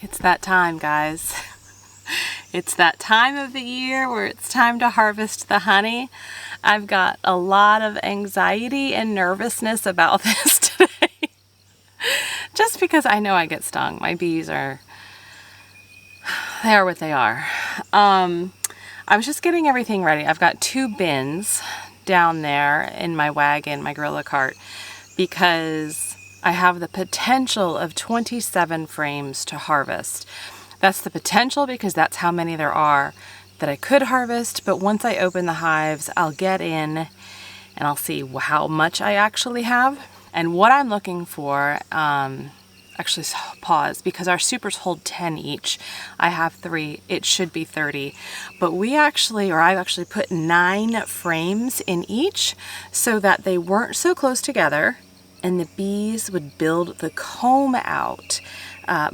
It's that time, guys. It's that time of the year where it's time to harvest the honey. I've got a lot of anxiety and nervousness about this today. Just because I know I get stung. My bees they are what they are. I was just getting everything ready. I've got 2 bins down there in my wagon, my gorilla cart, because I have the potential of 27 frames to harvest. That's the potential because that's how many there are that I could harvest, but once I open the hives, I'll get in and I'll see how much I actually have. And what I'm looking for, actually pause, because our supers hold 10 each. I have 3, it should be 30. But I've actually put 9 frames in each so that they weren't so close together and the bees would build the comb out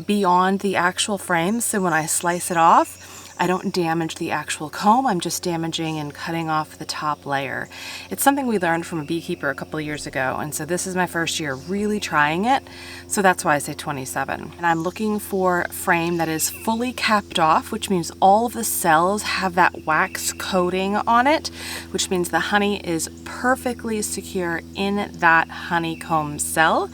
beyond the actual frame. So when I slice it off, I don't damage the actual comb, I'm just damaging and cutting off the top layer. It's something we learned from a beekeeper a couple of years ago, and so this is my first year really trying it, so that's why I say 27. And I'm looking for a frame that is fully capped off, which means all of the cells have that wax coating on it, which means the honey is perfectly secure in that honeycomb cell.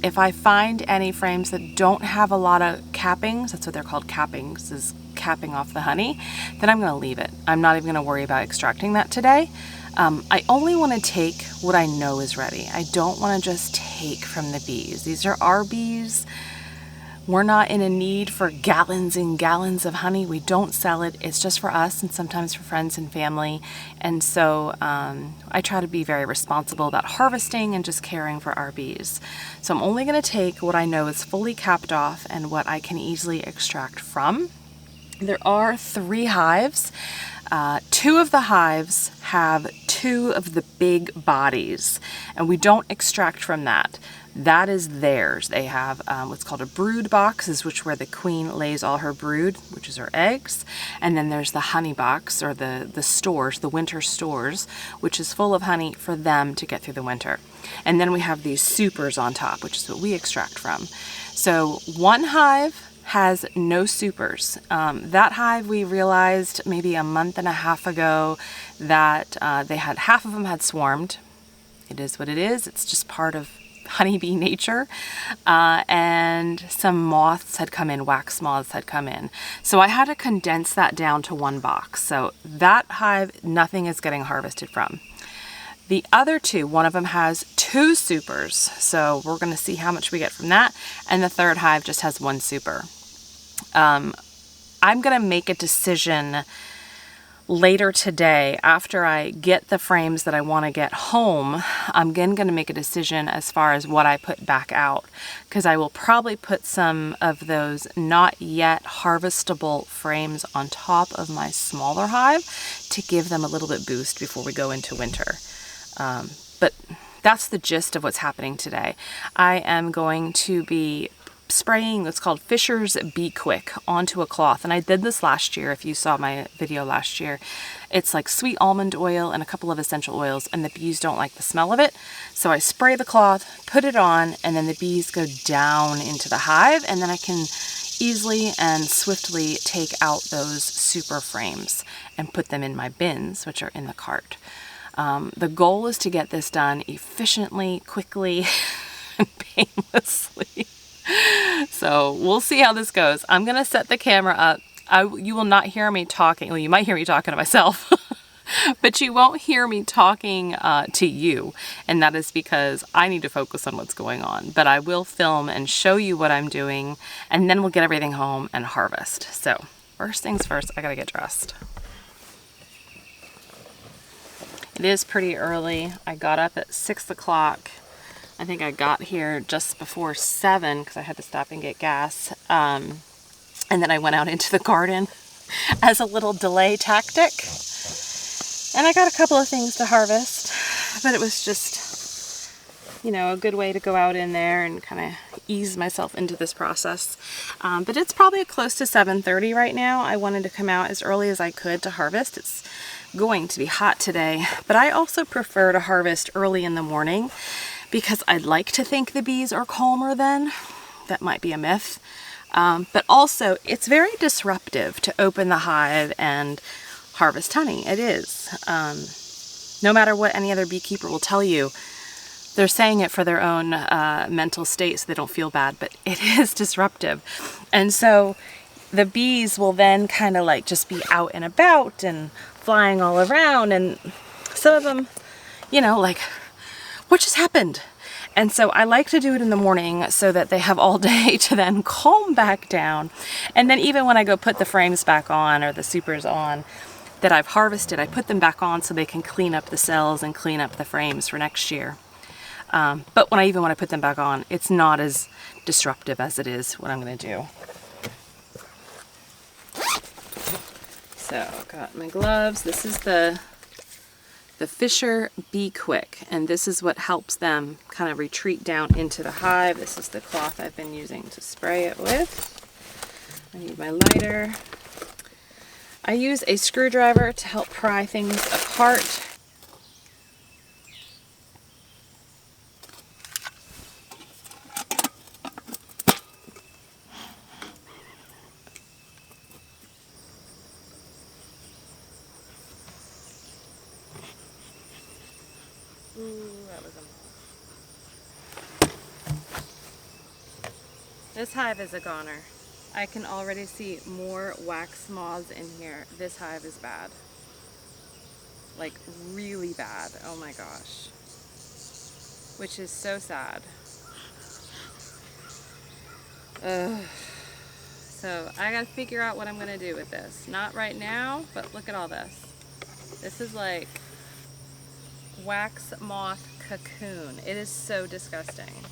If I find any frames that don't have a lot of cappings, that's what they're called, cappings, is capping off the honey, then I'm going to leave it. I'm not even going to worry about extracting that today. I only want to take what I know is ready. I don't want to just take from the bees. These are our bees. We're not in a need for gallons and gallons of honey. We don't sell it. It's just for us and sometimes for friends and family. And so I try to be very responsible about harvesting and just caring for our bees. So I'm only going to take what I know is fully capped off and what I can easily extract from. There are 3 hives. 2 of the hives have 2 of the big bodies, and we don't extract from that. That is theirs. They have what's called a brood box, is where the queen lays all her brood, which is her eggs. And then there's the honey box, or the stores, the winter stores, which is full of honey for them to get through the winter. And then we have these supers on top, which is what we extract from. So one hive has no supers. That hive, we realized maybe a month and a half ago that they had, half of them had swarmed. It is what it is. It's just part of honeybee nature. And some moths had come in, wax moths had come in. So I had to condense that down to 1 box. So that hive, nothing is getting harvested from. The other 2, one of them has 2 supers, so we're going to see how much we get from that, and the 3rd hive just has 1 super. I'm going to make a decision later today after I get the frames that I want to get home. I'm again going to make a decision as far as what I put back out, because I will probably put some of those not yet harvestable frames on top of my smaller hive to give them a little bit boost before we go into winter. But that's the gist of what's happening today. I am going to be spraying what's called Fisher's Bee Quick onto a cloth. And I did this last year, if you saw my video last year. It's like sweet almond oil and a couple of essential oils, and the bees don't like the smell of it. So I spray the cloth, put it on, and then the bees go down into the hive, and then I can easily and swiftly take out those super frames and put them in my bins, which are in the cart. The goal is to get this done efficiently, quickly, and painlessly. So we'll see how this goes. I'm going to set the camera up. You will not hear me talking. Well, you might hear me talking to myself, but you won't hear me talking to you. And that is because I need to focus on what's going on. But I will film and show you what I'm doing, and then we'll get everything home and harvest. So first things first, I got to get dressed. It is pretty early. I got up at 6 o'clock. I think I got here just before 7 because I had to stop and get gas. And then I went out into the garden as a little delay tactic. And I got a couple of things to harvest, but it was just, you know, a good way to go out in there and kind of ease myself into this process. But it's probably close to 7:30 right now. I wanted to come out as early as I could to harvest. It's going to be hot today, but I also prefer to harvest early in the morning because I'd like to think the bees are calmer then. That might be a myth. But also it's very disruptive to open the hive and harvest honey. It is. No matter what any other beekeeper will tell you, they're saying it for their own mental state so they don't feel bad, but it is disruptive. And so the bees will then kind of like just be out and about and flying all around, and some of them, you know, like, what just happened? And so I like to do it in the morning so that they have all day to then calm back down. And then even when I go put the frames back on or the supers on that I've harvested, I put them back on so they can clean up the cells and clean up the frames for next year. But when I put them back on, it's not as disruptive as it is what I'm going to do. So I've got my gloves. This is the Fisher Bee Quick, and this is what helps them kind of retreat down into the hive. This is the cloth I've been using to spray it with. I need my lighter. I use a screwdriver to help pry things apart. This hive is a goner. I can already see more wax moths in here. This hive is bad. Like really bad. Oh my gosh. Which is so sad. So I gotta figure out what I'm gonna do with this. Not right now, but look at all this. This is like wax moth cocoon. It is so disgusting.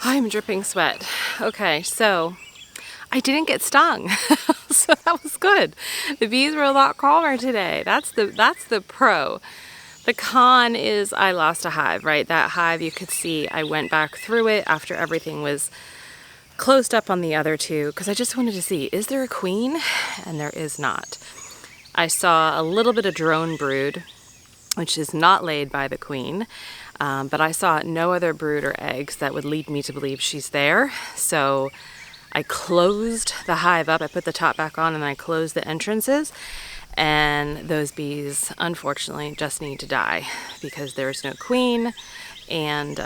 I'm dripping sweat. Okay, so I didn't get stung, so that was good. The bees were a lot calmer today. That's the pro. The con is I lost a hive, right? That hive you could see, I went back through it after everything was closed up on the other two because I just wanted to see, is there a queen? And there is not. I saw a little bit of drone brood, which is not laid by the queen, but I saw no other brood or eggs that would lead me to believe she's there. So I closed the hive up, I put the top back on and I closed the entrances, and those bees unfortunately just need to die because there's no queen, and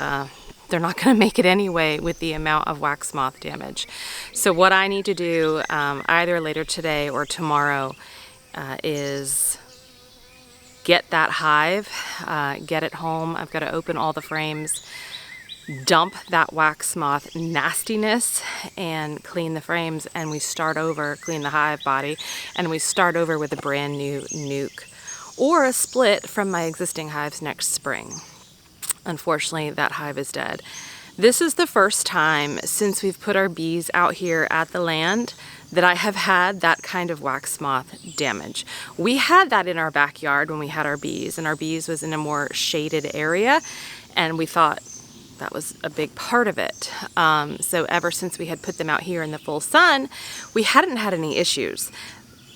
they're not going to make it anyway with the amount of wax moth damage. So what I need to do either later today or tomorrow is get that hive, get it home. I've got to open all the frames, dump that wax moth nastiness and clean the frames, and we start over, clean the hive body, and we start over with a brand new nuke or a split from my existing hives next spring. Unfortunately, that hive is dead. This is the first time since we've put our bees out here at the land that I have had that kind of wax moth damage. We had that in our backyard when we had our bees, and our bees was in a more shaded area, and we thought that was a big part of it. So ever since we had put them out here in the full sun, we hadn't had any issues.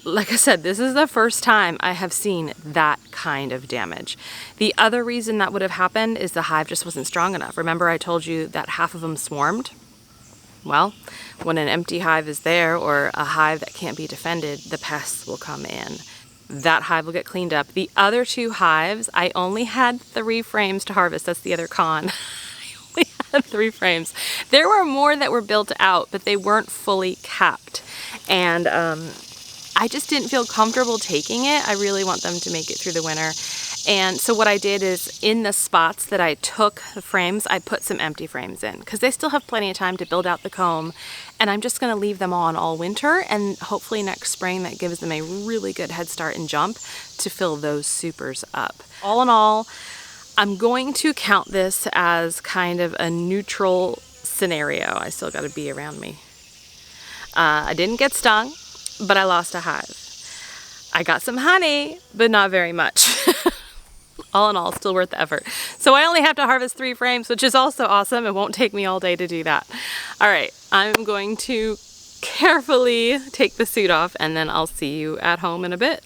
Like I said, this is the first time I have seen that kind of damage. The other reason that would have happened is the hive just wasn't strong enough. Remember I told you that half of them swarmed? Well, when an empty hive is there, or a hive that can't be defended, the pests will come in. That hive will get cleaned up. The other 2 hives, I only had 3 frames to harvest. That's the other con. I only had 3 frames. There were more that were built out, but they weren't fully capped. And I just didn't feel comfortable taking it. I really want them to make it through the winter. And so what I did is, in the spots that I took the frames, I put some empty frames in, because they still have plenty of time to build out the comb. And I'm just going to leave them on all winter, and hopefully next spring that gives them a really good head start and jump to fill those supers up. All in all, I'm going to count this as kind of a neutral scenario. I still got a bee around me. I didn't get stung, but I lost a hive. I got some honey, but not very much. All in all, still worth the effort. So I only have to harvest 3 frames, which is also awesome. It won't take me all day to do that. All right, I'm going to carefully take the suit off, and then I'll see you at home in a bit.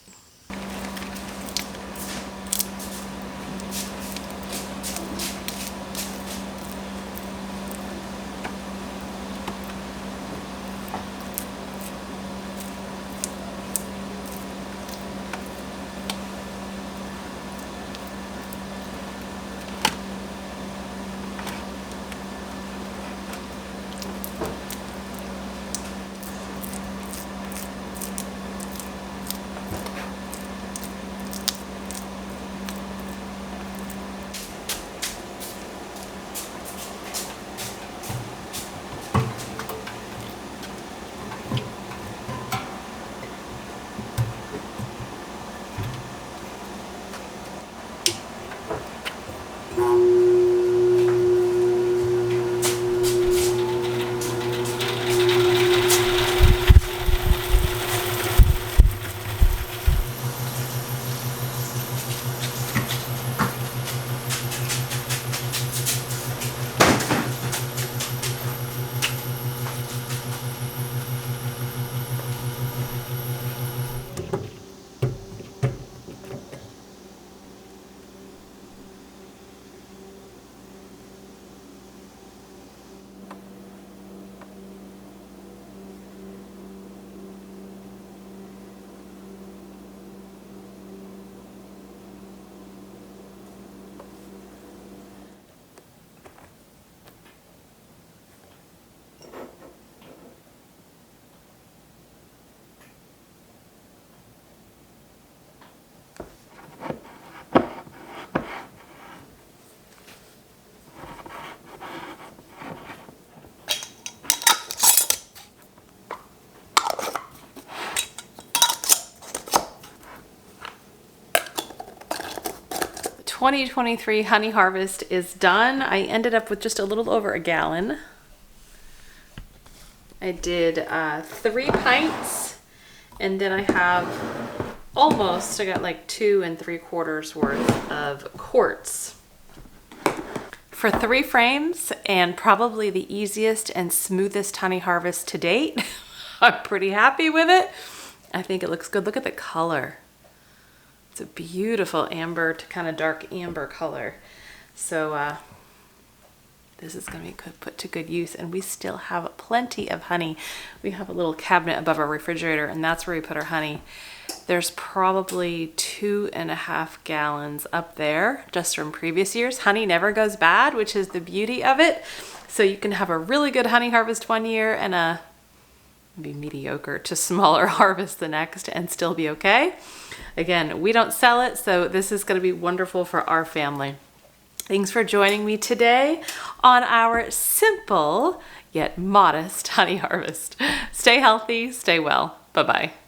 The 2023 honey harvest is done. I ended up with just a little over a gallon. I did 3 pints, and then I have I got like 2 3/4 worth of quarts. For 3 frames, and probably the easiest and smoothest honey harvest to date, I'm pretty happy with it. I think it looks good. Look at the color. It's a beautiful amber to kind of dark amber color. So this is going to be put to good use. And we still have plenty of honey. We have a little cabinet above our refrigerator, and that's where we put our honey. There's probably 2.5 gallons up there just from previous years. Honey never goes bad, which is the beauty of it. So you can have a really good honey harvest one year and a maybe mediocre to smaller harvest the next and still be okay. Again, we don't sell it, so this is going to be wonderful for our family. Thanks for joining me today on our simple yet modest honey harvest. Stay healthy, stay well. Bye-bye.